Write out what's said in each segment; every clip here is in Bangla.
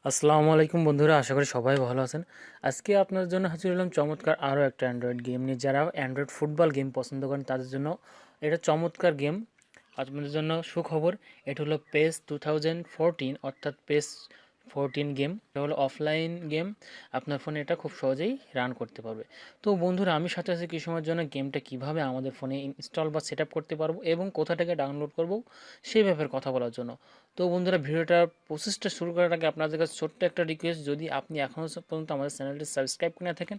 আসসালামু আলাইকুম বন্ধুরা, আশা করি সবাই ভালো আছেন। আজকে আপনার জন্য হাজির হলাম চমৎকার আরও একটা অ্যান্ড্রয়েড গেম নিয়ে। যারা অ্যান্ড্রয়েড ফুটবল গেম পছন্দ করেন তাদের জন্য এটা চমৎকার গেম। আপনাদের জন্য সুখবর, এটা হলো পেস 2014 অর্থাৎ পেস 14 গেম। এটা হলো অফলাইন গেম, আপনার ফোনে এটা খুব সহজেই রান করতে পারবে। তো বন্ধুরা, আমি সাথে আছি কিছু সময়ের জন্য গেমটা কিভাবে আমাদের ফোনে ইনস্টল বা সেট আপ করতে পারবো এবং কোথা থেকে ডাউনলোড করব সেই ব্যাপারে কথা বলার জন্য। তো বন্ধুরা, ভিডিওটার প্রসেসটা শুরু করার আগে আপনাদের কাছে ছোট্ট একটা রিকোয়েস্ট, যদি আপনি এখনও পর্যন্ত আমাদের চ্যানেলটি সাবস্ক্রাইব করে না থাকেন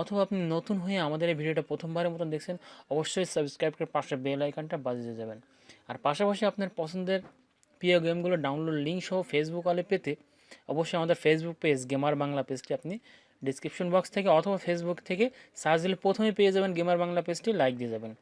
অথবা আপনি নতুন হয়ে আমাদের এই ভিডিওটা প্রথমবারের মতন দেখছেন, অবশ্যই সাবস্ক্রাইব করে পাশে বেল আইকনটা বাজিয়ে যাবেন। আর পাশাপাশি আপনার পছন্দের প্রিয় গেমগুলো ডাউনলোড লিঙ্ক সহ ফেসবুক ওয়ালে পেতে অবশ্যই আমাদের ফেসবুক পেজ গেমার বাংলা পেজটি আপনি ডিসক্রিপশন বক্স থেকে অথবা ফেসবুক থেকে সার্চ দিলে প্রথমে পেয়ে যাবেন গেমার বাংলা পেজটি, লাইক দিয়ে যাবেন।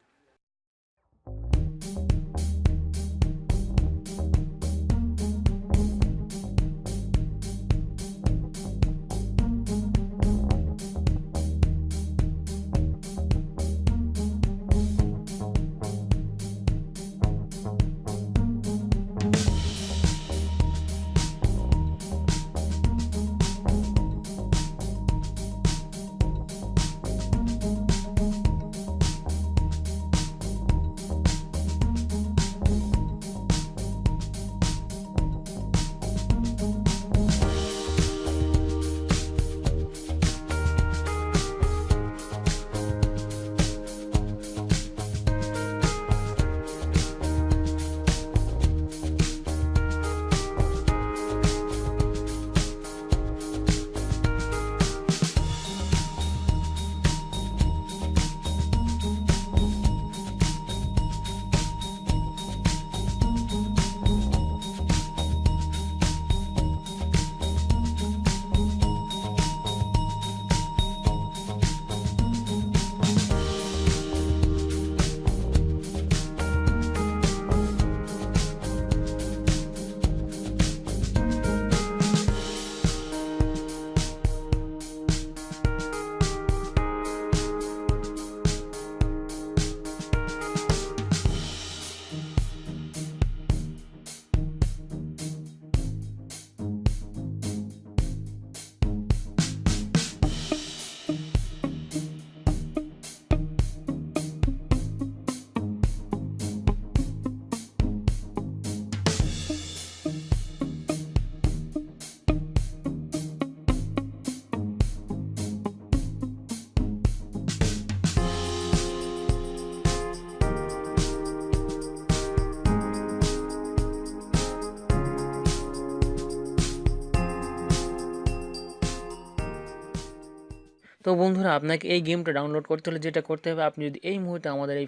তো বন্ধুরা, আপনাকে এই গেমটা ডাউনলোড করতে হলে যেটা করতে হবে, আপনি যদি এই মুহূর্তে আমাদের এই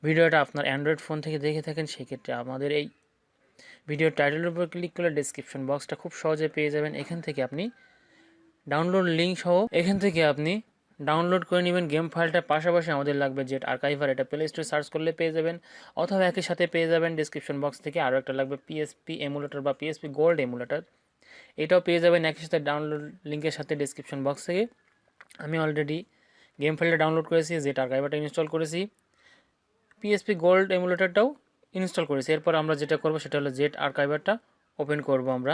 ভিডিওটা আপনার অ্যান্ড্রয়েড ফোন থেকে দেখে থাকেন, সেক্ষেত্রে আমাদের এই ভিডিওর টাইটেলের উপর ক্লিক করলে ডেসক্রিপশন বক্সটা খুব সহজে পেয়ে যাবেন। এখান থেকে আপনি ডাউনলোড লিঙ্ক সহ এখান থেকে আপনি ডাউনলোড করে নেবেন গেম ফাইলটা। পাশাপাশি আমাদের লাগবে জেট আর্কাইভার, এটা প্লে স্টোরে সার্চ করলে পেয়ে যাবেন, অথবা একই সাথে পেয়ে যাবেন ডেসক্রিপশন বক্স থেকে আরও একটা লাগবে পিএসপি এমুলেটর বা পিএসপি গোল্ড এমুলেটর, এটাও পেয়ে যাবেন একই সাথে ডাউনলোড লিঙ্কের সাথে ডেসক্রিপশন বক্স থেকে। আমি অলরেডি গেম ফাইলটা ডাউনলোড করেছি, জেট আর্কাইভারটা ইনস্টল করেছি, পিএসপি গোল্ড এমুলেটরটাও ইনস্টল করেছি। এরপর আমরা যেটা করব সেটা হলো জেট আর্কাইভারটা ওপেন করব। আমরা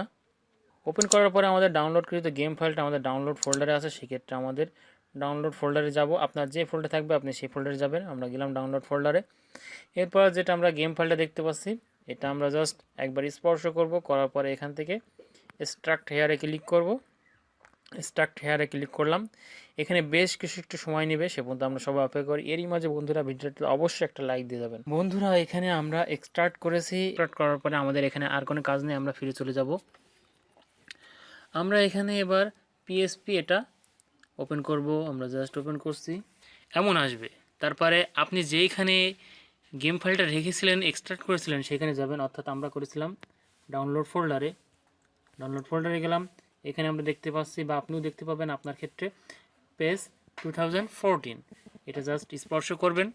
ওপেন করার পরে আমাদের ডাউনলোডকৃত গেম ফাইলটা আমাদের ডাউনলোড ফোল্ডারে আছে, সেক্ষেত্রে আমাদের ডাউনলোড ফোল্ডারে যাব। আপনার যে ফোল্ডারে থাকবে আপনি সেই ফোল্ডারে যাবেন। আমরা গেলাম ডাউনলোড ফোল্ডারে। এরপর যেটা আমরা গেম ফাইলটা দেখতে পাচ্ছি, এটা আমরা জাস্ট একবার স্পর্শ করব, করার পরে এখান থেকে এক্সট্রাক্ট হেয়ারে ক্লিক করব। এক্সট্রাক্ট হেয়ারে ক্লিক করলাম। এখানে বেশ কিছু একটু সময় নেবে, সে পর্যন্ত আমরা সবাই অপেক্ষা করি। এরই মাঝে বন্ধুরা, ভিডিওতে অবশ্যই একটা লাইক দিয়ে যাবেন। বন্ধুরা, এখানে আমরা এক্সট্রাক্ট করেছি। এক্সট্রাক্ট করার পরে আমাদের এখানে আর কোনো কাজ নেই, আমরা ফিরে চলে যাব। আমরা এখানে এবার পিএসপি এটা ওপেন করব। আমরা জাস্ট ওপেন করছি, এমন আসবে। তারপরে আপনি যেইখানে গেম ফাইলটা রেখেছিলেন, এক্সট্রাক্ট করেছিলেন, সেখানে যাবেন। অর্থাৎ আমরা করেছিলাম ডাউনলোড ফোল্ডারে। ডাউনলোড ফোল্ডারে গেলাম। এখানে আমরা দেখতে পাচ্ছি, বা আপনিও দেখতে পাবেন আপনার ক্ষেত্রে, পেজ 2014। এটা জাস্ট স্পর্শ করবেন।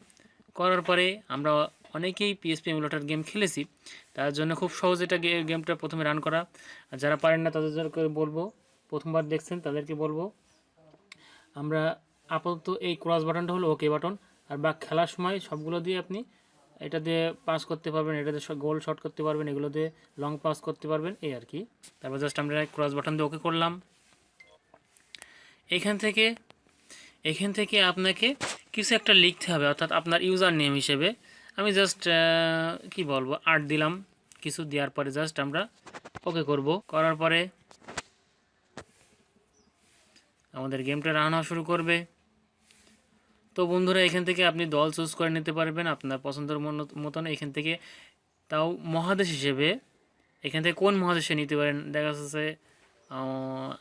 করার পরে আমরা অনেকেই পিএসপি এমুলেটর গেম খেলেছি, তার জন্য খুব সহজ এটা গেমটা প্রথমে রান করা। আর যারা পারেন না তাদেরকে বলবো, প্রথমবার দেখছেন তাদেরকে বলবো, আমরা আপাতত এই ক্রস বাটনটা হলো ওকে বাটন, আর বা খেলার সময় সবগুলো দিয়ে আপনি এটা দিয়ে পাস করতে পারবেন, এটা দিয়ে গোল শট করতে পারবেন, এগুলো দিয়ে লং পাস করতে পারবেন, এই আর কি। তারপর জাস্ট আমরা ক্রস বাটন দিয়ে ওকে করলাম। এখান থেকে আপনাকে কিছু একটা লিখতে হবে, অর্থাৎ আপনার ইউজার নেম হিসেবে আমি জাস্ট কি বলবো 8 দিলাম। কিছু দেওয়ার পরে জাস্ট আমরা ওকে করব। করার পরে আমাদের গেমটা রান হওয়া শুরু করবে। তো বন্ধুরা এখান থেকে আপনি দল চুজ করে নিতে পারবেন আপনার পছন্দের মতন। এখান থেকে তাও মহাদেশ হিসেবে এখান থেকে কোন মহাদেশে নিতে পারেন, দেখা যাচ্ছে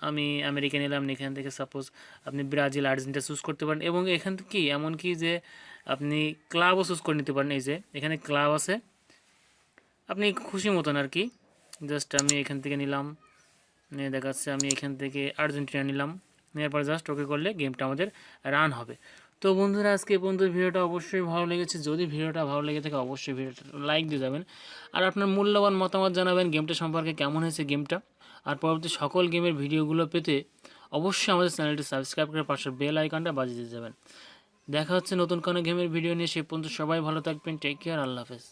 আমি আমেরিকা নিলাম, এখান থেকে সাপোজ আপনি ব্রাজিল আর্জেন্টিনা চুজ করতে পারেন। এবং এখান থেকে কি এমনকি যে আপনি ক্লাবও চুজ করে নিতে পারেন। এই যে এখানে ক্লাব আছে, আপনি খুশি মতন আর কি। জাস্ট আমি এখান থেকে নিলাম, নিয়ে দেখাচ্ছে আমি এখান থেকে আর্জেন্টিনা নিলাম। নেওয়ার পর জাস্ট ওকে করলে গেমটা আমাদের রান হবে। তো বন্ধুরা আজকে পর্যন্ত ভিডিওটা অবশ্যই ভালো লেগেছে। যদি ভিডিওটা ভালো লেগে থাকে অবশ্যই ভিডিওটা লাইক দিয়ে যাবেন, আর আপনার মূল্যবান মতামত জানাবেন গেমটা সম্পর্কে, কেমন হয়েছে গেমটা। আর পরবর্তী সকল গেমের ভিডিওগুলো পেতে অবশ্যই আমাদের চ্যানেলটি সাবস্ক্রাইব করে পাশের বেল আইকনটা বাজিয়ে দিয়ে যাবেন। দেখা হচ্ছে নতুন কোনো গেমের ভিডিও নিয়ে। সে পর্যন্ত সবাই ভালো থাকবেন। টেক কেয়ার, আল্লাহ হাফেজ।